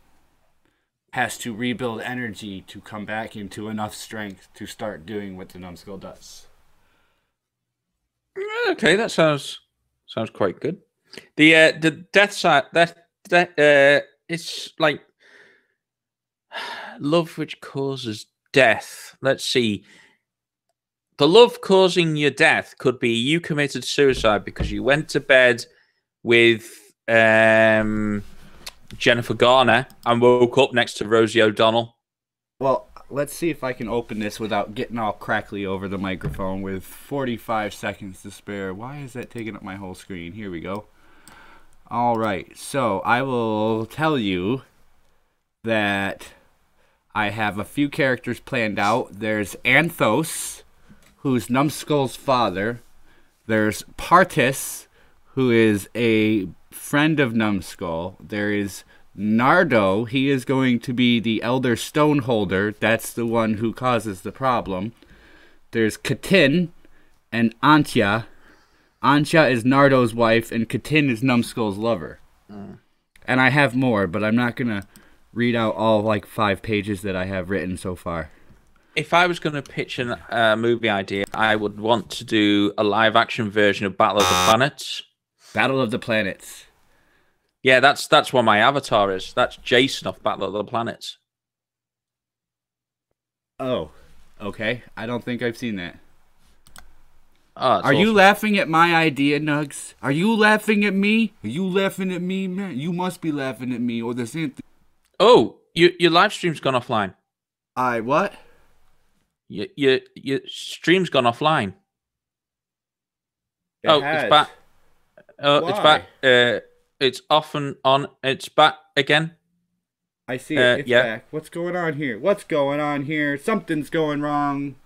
has to rebuild energy to come back into enough strength to start doing what the numbskull does. Okay, that sounds quite good. The death side, it's like love which causes death. Let's see. the love causing your death could be you committed suicide because you went to bed with Jennifer Garner and woke up next to Rosie O'Donnell. Well, let's see if I can open this without getting all crackly over the microphone with 45 seconds to spare. Why is that taking up my whole screen? Here we go. All right, so I will tell you that I have a few characters planned out. There's Anthos, who's NumbedSkull's father. There's Partis, who is a friend of NumbedSkull. There is Nardo. He is going to be the Elder Stoneholder. That's the one who causes the problem. There's Katin and Antya. Antya is Nardo's wife, and Katin is NumbedSkull's lover. And I have more, but I'm not going to read out all like 5 pages that I have written so far. If I was going to pitch a movie idea, I would want to do a live-action version of Battle of the Planets. Battle of the Planets. Yeah, that's what my avatar is. That's Jason off Battle of the Planets. Oh, okay. I don't think I've seen that. Oh, Are you laughing at my idea, Nugs? Are you laughing at me? Are you laughing at me, man? You must be laughing at me, or this ain't. Oh, your live stream's gone offline. What? Your stream's gone offline. It's back. It's back. It's off and on. It's back again. I see it. It's back. What's going on here? What's going on here? Something's going wrong.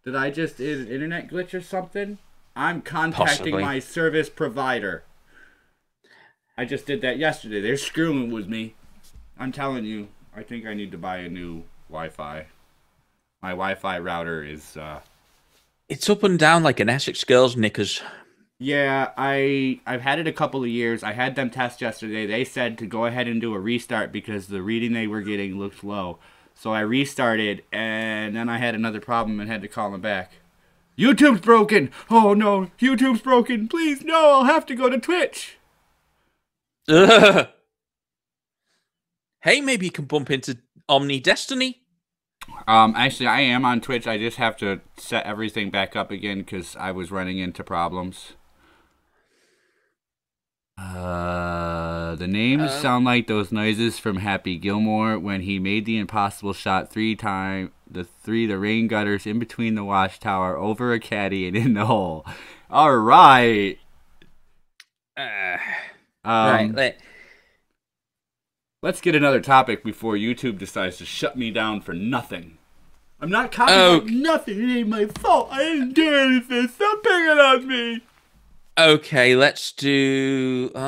Did I just did an internet glitch or something? I'm contacting my service provider. I just did that yesterday. They're screwing with me. I'm telling you, I think I need to buy a new Wi-Fi. My Wi-Fi router is... It's up and down like an Essex girl's knickers. Yeah, I've had it a couple of years. I had them test yesterday. They said to go ahead and do a restart because the reading they were getting looked low. So I restarted, and then I had another problem and had to call them back. YouTube's broken! Oh no, YouTube's broken! Please, no, I'll have to go to Twitch! Hey, maybe you can bump into Omni Destiny. Actually, I am on Twitch. I just have to set everything back up again because I was running into problems. The names sound like those noises from Happy Gilmore when he made the impossible shot 3 times. The rain gutters in between the watchtower, over a caddy, and in the hole. All right. Right. Let's get another topic before YouTube decides to shut me down for nothing. I'm not copying nothing. It ain't my fault. I didn't do anything. Stop picking on me. Okay, let's do... let's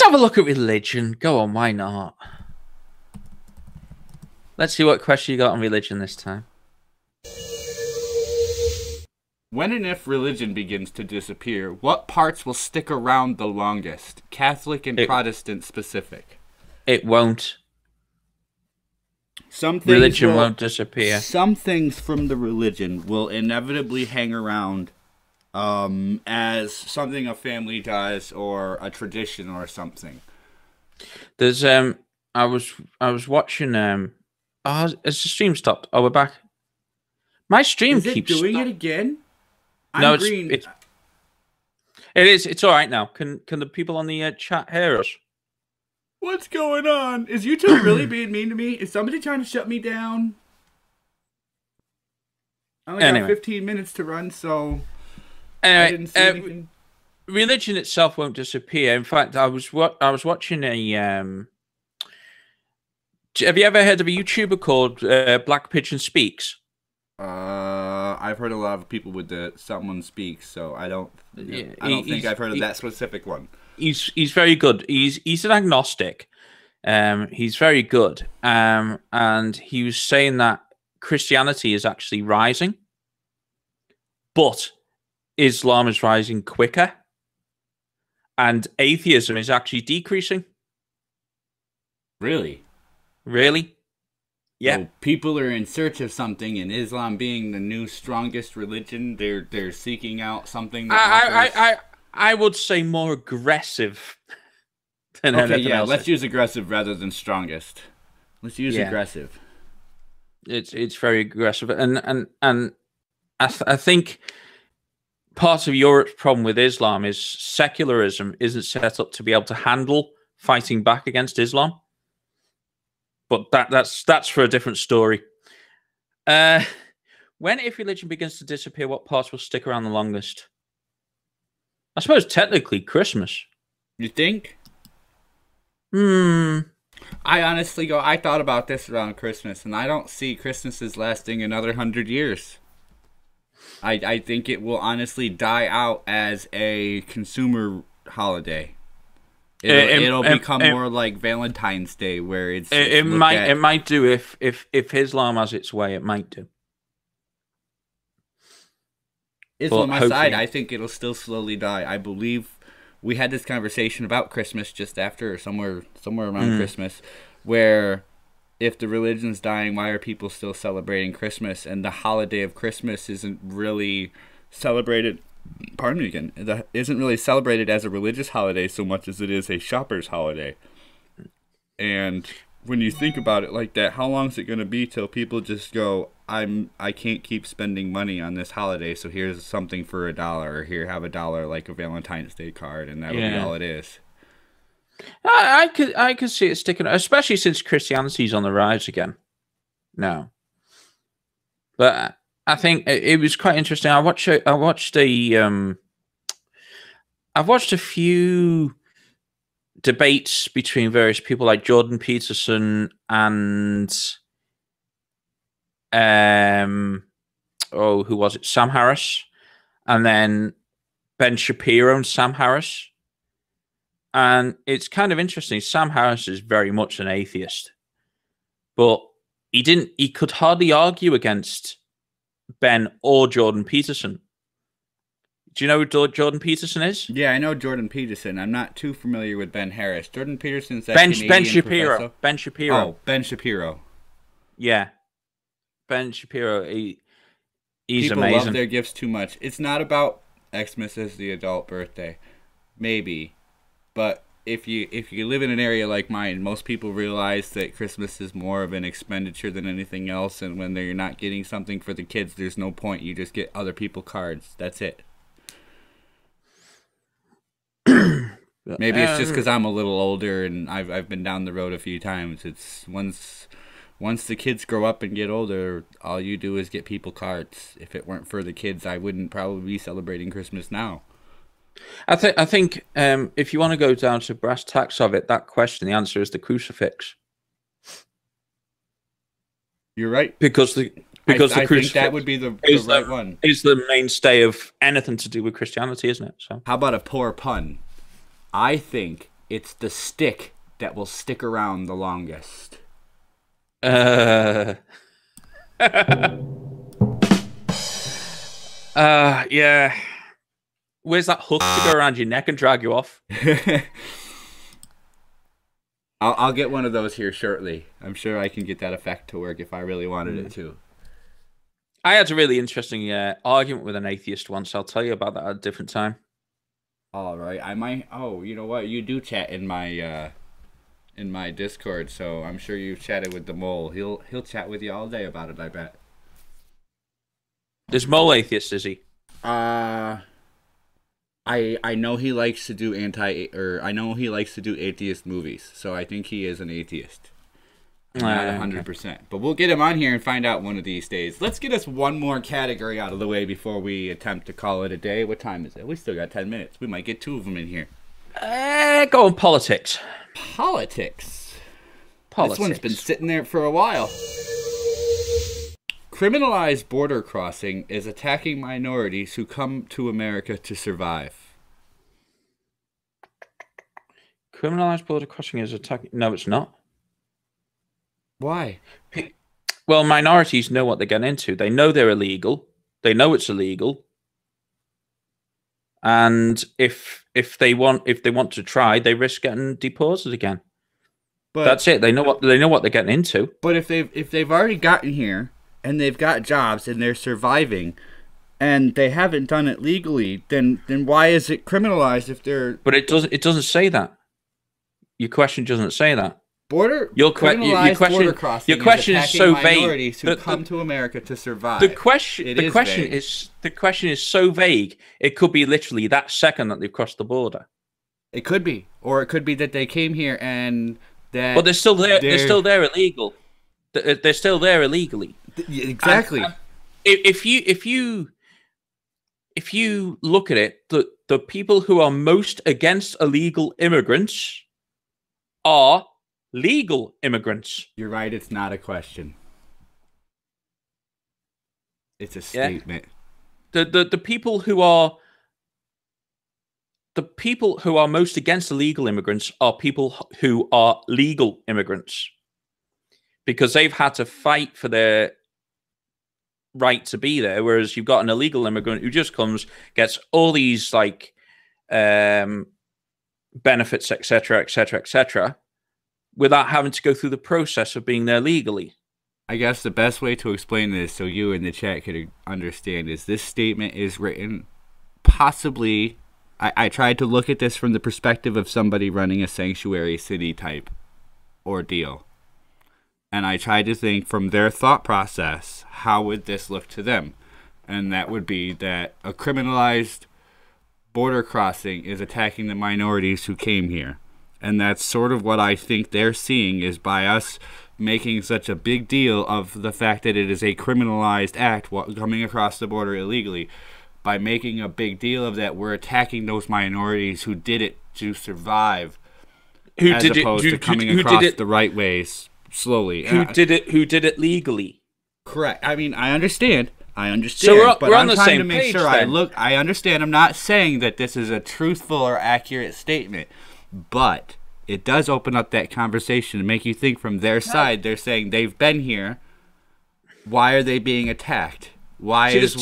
have a look at religion. Go on, why not? Let's see what question you got on religion this time. When and if religion begins to disappear, what parts will stick around the longest? Catholic and Protestant specific. It won't. Religion won't disappear. Some things from the religion will inevitably hang around as something a family does or a tradition or something. There's I was watching has the stream stopped? Oh, we're back. My stream keeps doing it again? No, it is. It's all right now. Can the people on the chat hear us? What's going on? Is YouTube really being mean to me? Is somebody trying to shut me down? I only got 15 minutes to run, so I didn't see anything. Religion itself won't disappear. In fact, I was watching a. Have you ever heard of a YouTuber called Black Pigeon Speaks? I've heard a lot of people with the someone speaks, so I don't think I've heard of that specific one. He's very good. He's an agnostic. He's very good. And he was saying that Christianity is actually rising, but Islam is rising quicker, and atheism is actually decreasing. Really? Yeah. So people are in search of something, and Islam being the new strongest religion, they're seeking out something that I would say more aggressive than anything else. Let's use aggressive rather than strongest. Let's use aggressive. It's very aggressive, and I think part of Europe's problem with Islam is secularism isn't set up to be able to handle fighting back against Islam. But that's for a different story. When, if religion begins to disappear, what parts will stick around the longest? I suppose technically Christmas. You think? I thought about this around Christmas, and I don't see Christmases lasting another 100 years. I think it will honestly die out as a consumer holiday. It'll become more like Valentine's Day, where it might do if Islam has its way. It might do. Islam aside, I think it'll still slowly die. I believe we had this conversation about Christmas just after, or somewhere around Christmas, where if the religion's dying, why are people still celebrating Christmas? And the holiday of Christmas isn't really celebrated. Pardon me again. That isn't really celebrated as a religious holiday so much as it is a shopper's holiday. And when you think about it like that, how long is it going to be till people just go, I can't keep spending money on this holiday, so here's something for $1, or here, have $1 like a Valentine's Day card, and that'll be all it is. I could see it sticking, especially since Christianity's on the rise again now. But I think it was quite interesting. I've watched a few debates between various people like Jordan Peterson and who was it? Sam Harris, and then Ben Shapiro and Sam Harris. And it's kind of interesting. Sam Harris is very much an atheist, but he could hardly argue against Ben or Jordan Peterson. Do you know who Jordan Peterson is? Yeah, I know Jordan Peterson. I'm not too familiar with Ben Harris. Jordan Peterson's that Ben Shapiro. Professor? Ben Shapiro. Oh, Ben Shapiro. Yeah. Ben Shapiro. He's People amazing. People love their gifts too much. It's not about Xmas as the adult birthday. Maybe. But if you live in an area like mine, most people realize that Christmas is more of an expenditure than anything else, and when you're not getting something for the kids, there's no point. You just get other people cards. That's it. Maybe it's just because I'm a little older and I've been down the road a few times. It's once the kids grow up and get older, all you do is get people cards. If it weren't for the kids, I wouldn't probably be celebrating Christmas now. I think if you want to go down to brass tacks of it, that question, the answer is the crucifix. You're right. Because the crucifix, think that would be the right one. Is the mainstay of anything to do with Christianity, isn't it? So how about a poor pun? I think it's the stick that will stick around the longest. Yeah. Where's that hook to go around your neck and drag you off? I'll get one of those here shortly. I'm sure I can get that effect to work if I really wanted it to. I had a really interesting argument with an atheist once. I'll tell you about that at a different time. All right. I might. Oh, you know what? You do chat in my Discord, so I'm sure you've chatted with the mole. He'll chat with you all day about it, I bet. Is Mole atheist, is he? I know he likes to do I know he likes to do atheist movies, so I think he is an atheist. Not 100%. But we'll get him on here and find out one of these days. Let's get us one more category out of the way before we attempt to call it a day. What time is it? We still got 10 minutes. We might get 2 of them in here. Go on politics. Politics. This one's been sitting there for a while. Criminalized border crossing is attacking minorities who come to America to survive. Criminalized border crossing is attacking... No, it's not. Why? Well, minorities know what they're getting into. They know they're illegal. They know it's illegal. And if they want to try, they risk getting deported again. But that's it. They know what they're getting into. But if they've already gotten here and they've got jobs and they're surviving and they haven't done it legally, then why is it criminalized if they're... But it doesn't say that. Your question doesn't say that. Your criminalized question, border crossing your question is so vague. Minorities who come to America to survive. The question is so vague. It could be literally that second that they've crossed the border. It could be, or it could be that they came here and that. But they're still there. They're still there illegal. They're still there illegally. Exactly. And if you look at it, the people who are most against illegal immigrants are legal immigrants. You're right. It's not a question. It's a statement. The people who are most against illegal immigrants are people who are legal immigrants, because they've had to fight for their right to be there. Whereas you've got an illegal immigrant who just comes, gets all these like benefits, etc., etc., etc., without having to go through the process of being there legally. I guess the best way to explain this so you in the chat could understand is this statement is written possibly... I tried to look at this from the perspective of somebody running a sanctuary city type ordeal. And I tried to think from their thought process, how would this look to them? And that would be that a criminalized border crossing is attacking the minorities who came here. And that's sort of what I think they're seeing, is by us making such a big deal of the fact that it is a criminalized act coming across the border illegally. By making a big deal of that, we're attacking those minorities who did it to survive, as opposed to coming across the right ways slowly. Who did it legally? Correct. I mean, I understand. So we're on the trying same to make page, sure then. I understand. I'm not saying that this is a truthful or accurate statement, but it does open up that conversation to make you think from their side. They're saying they've been here. Why are they being attacked? Why there's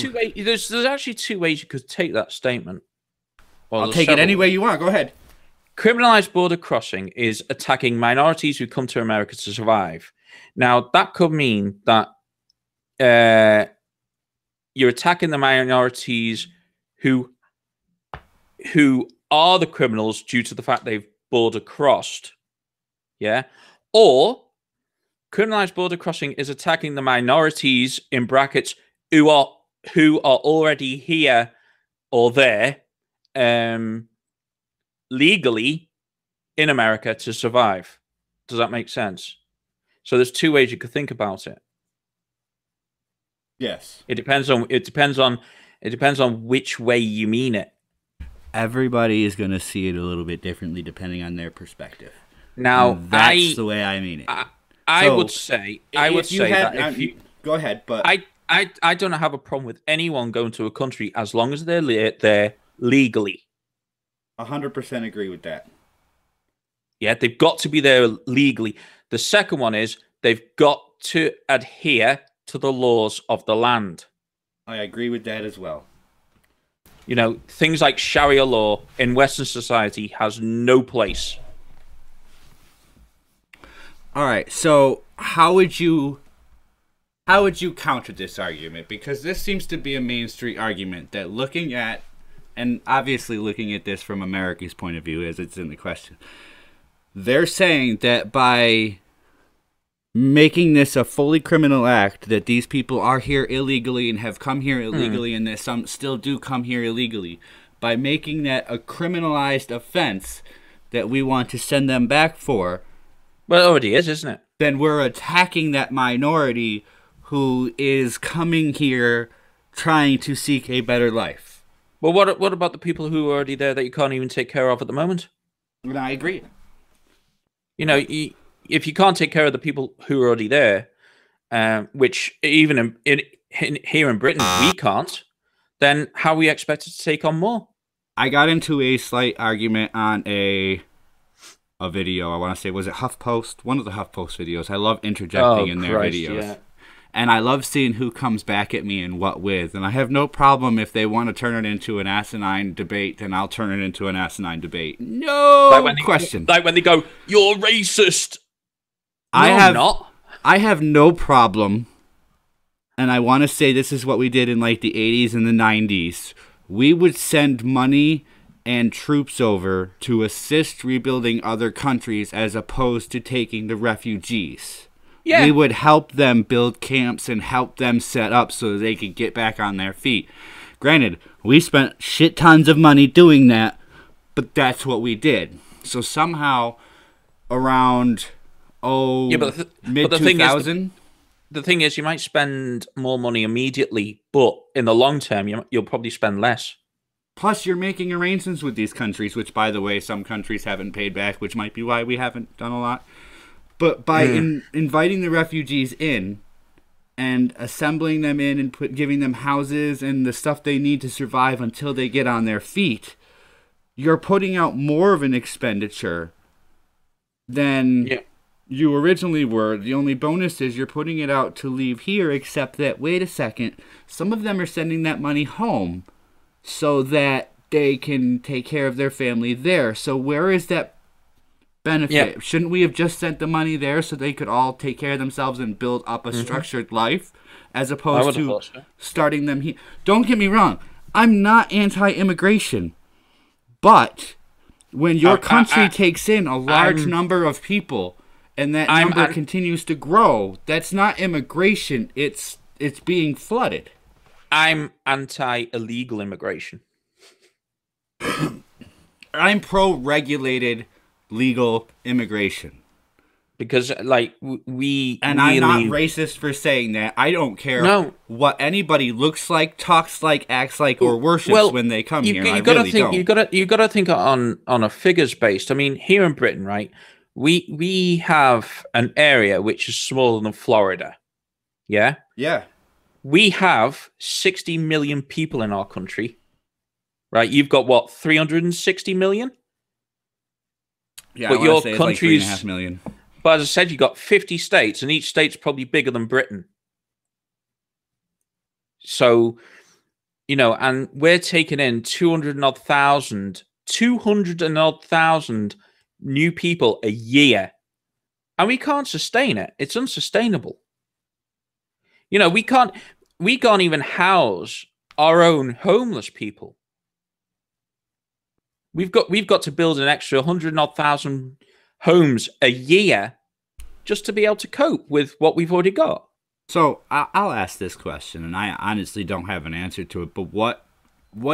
actually two ways you could take that statement. Well, I'll take it any way you want. Go ahead. Criminalized border crossing is attacking minorities who come to America to survive. Now, that could mean that you're attacking the minorities who are the criminals due to the fact they've border crossed. Yeah? Or criminalized border crossing is attacking the minorities, in brackets, who are already here or there legally in America to survive. Does that make sense? So there's two ways you could think about it. Yes. It depends on which way you mean it. Everybody is going to see it a little bit differently depending on their perspective. Now, that's the way I mean it. I would say that if you go ahead, but I don't have a problem with anyone going to a country as long as they're there legally. 100% agree with that. Yeah, they've got to be there legally. The second one is they've got to adhere to the laws of the land. I agree with that as well. You know, things like Sharia law in Western society has no place. All right, so how would you counter this argument? Because this seems to be a Main Street argument that looking at, and obviously looking at this from America's point of view as it's in the question, they're saying that by making this a fully criminal act, that these people are here illegally and have come here illegally, and that some still do come here illegally, by making that a criminalized offense that we want to send them back for. Well, it already is, isn't it? Then we're attacking that minority who is coming here trying to seek a better life. Well, what about the people who are already there that you can't even take care of at the moment? And I agree. You know, if you can't take care of the people who are already there, which even here in Britain we can't, then how are we expected to take on more? I got into a slight argument on a video. I want to say, was it HuffPost? One of the HuffPost videos. I love interjecting in their videos. Yeah. And I love seeing who comes back at me and what with. And I have no problem if they want to turn it into an asinine debate, then I'll turn it into an asinine debate. No question. Like when they go, "You're racist." I'm not. I have no problem. And I want to say this is what we did in like the 80s and the 90s. We would send money and troops over to assist rebuilding other countries as opposed to taking the refugees. Yeah. We would help them build camps and help them set up so they could get back on their feet. Granted, we spent shit tons of money doing that, but that's what we did. So somehow around mid-2000... The thing is, you might spend more money immediately, but in the long term, you'll probably spend less. Plus, you're making arrangements with these countries, which, by the way, some countries haven't paid back, which might be why we haven't done a lot. But by inviting the refugees in and assembling them in and giving them houses and the stuff they need to survive until they get on their feet, you're putting out more of an expenditure than... Yeah. You originally were. The only bonus is you're putting it out to leave here, except that, wait a second, some of them are sending that money home so that they can take care of their family there. So where is that benefit? Yeah. Shouldn't we have just sent the money there so they could all take care of themselves and build up a structured life as opposed to starting them here? Don't get me wrong. I'm not anti-immigration, but when your country takes in a large number of people... and that number continues to grow, that's not immigration, it's being flooded. I'm anti-illegal immigration. I'm pro-regulated legal immigration. Because, like, we... And I'm not racist for saying that. I don't care what anybody looks like, talks like, acts like, or worships when they come here. You gotta think on a figures based. I mean, here in Britain, right, we have an area which is smaller than Florida. Yeah? Yeah. We have 60 million people in our country. Right? You've got, what, 360 million? Yeah, but your country's like 3.5 million. But as I said, you've got 50 states, and each state's probably bigger than Britain. So, you know, and we're taking in 200,000 new people a year. And we can't sustain it. It's unsustainable. You know, we can't even house our own homeless people. We've got to build an extra 100,000 homes a year just to be able to cope with what we've already got. So I'll ask this question, and I honestly don't have an answer to it, but what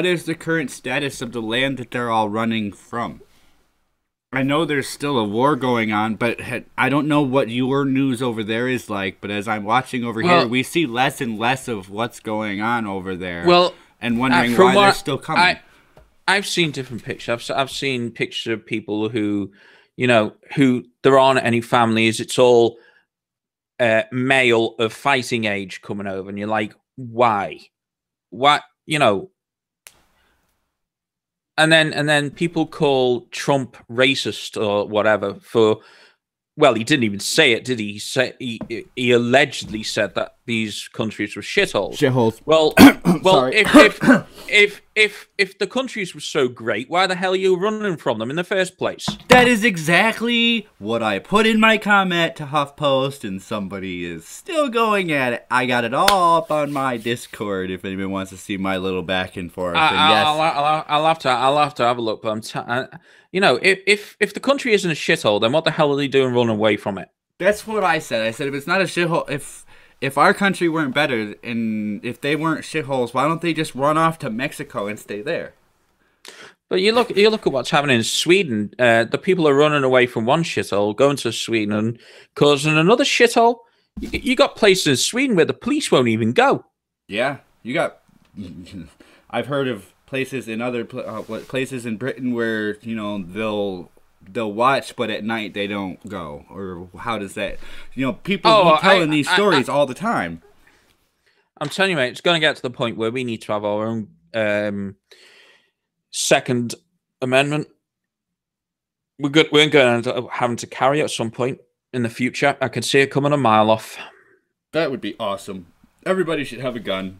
is the current status of the land that they're all running from? I know there's still a war going on, but I don't know what your news over there is like, but as I'm watching over here, we see less and less of what's going on over there. Well, and wondering why they're still coming. I've seen different pictures. I've seen pictures of people who, you know, who there aren't any families. It's all male of fighting age coming over, and you're like, why? What, you know? And then people call Trump racist or whatever for, well, he didn't even say it, did he? He allegedly said that these countries were shitholes. Shitholes. Well, if the countries were so great, why the hell are you running from them in the first place? That is exactly what I put in my comment to HuffPost, and somebody is still going at it. I got it all up on my Discord if anyone wants to see my little back and forth. I'll have to have a look. But you know, if the country isn't a shithole, then what the hell are they doing running away from it? That's what I said. I said if it's not a shithole, if our country weren't better and if they weren't shitholes, why don't they just run off to Mexico and stay there? But you look at what's happening in Sweden. The people are running away from one shithole, going to Sweden and causing another shithole. You got places in Sweden where the police won't even go. Yeah, you got. I've heard of places in other places in Britain where, you know, they'll watch, but at night they don't go. Or how does that? You know, people keep telling these stories all the time. I'm telling you, mate, it's going to get to the point where we need to have our own Second Amendment. We're going to end up having to carry it at some point in the future. I can see it coming a mile off. That would be awesome. Everybody should have a gun.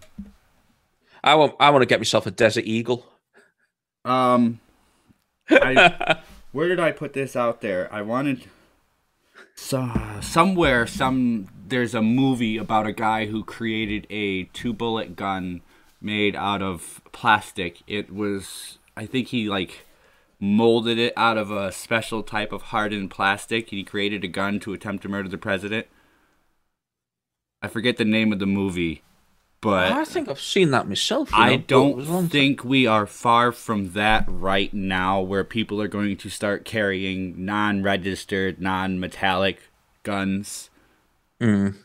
I want to get myself a Desert Eagle. Where did I put this out there? I wanted somewhere. There's a movie about a guy who created a 2-bullet gun made out of plastic. It was I think he like molded it out of a special type of hardened plastic. He created a gun to attempt to murder the president. I forget the name of the movie, but I think I've seen that myself. I don't think we are far from that right now, where people are going to start carrying non-registered, non-metallic guns. Mm.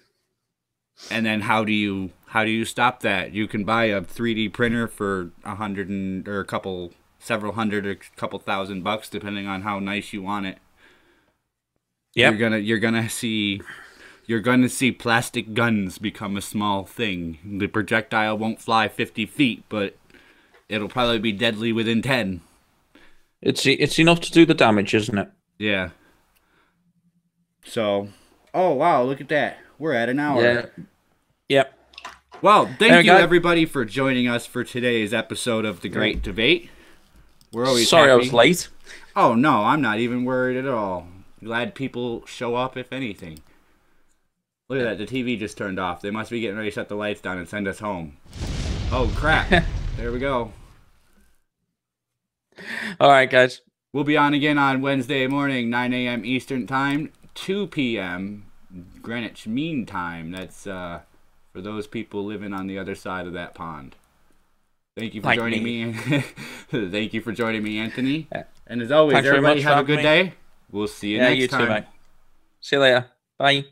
And then how do you stop that? You can buy a 3D printer for several hundred, or a couple $1,000, depending on how nice you want it. Yep. You're gonna see plastic guns become a small thing. The projectile won't fly 50 feet, but it'll probably be deadly within 10. It's enough to do the damage, isn't it? Yeah. So, oh wow, look at that. We're at an hour. Yeah. Yep. Well, thank you everybody for joining us for today's episode of The Great Debate. We're always sorry happy. I was late. Oh no, I'm not even worried at all. Glad people show up, if anything. Look at that, the TV just turned off. They must be getting ready to shut the lights down and send us home. Oh crap. There we go. Alright guys. We'll be on again on Wednesday morning, 9 a.m. Eastern Time, 2 p.m. Greenwich Mean Time. That's for those people living on the other side of that pond. Thank you for joining me. Thank you for joining me, Anthony. And as always, everybody have a good day. We'll see you next time. You too, mate. See you later. Bye.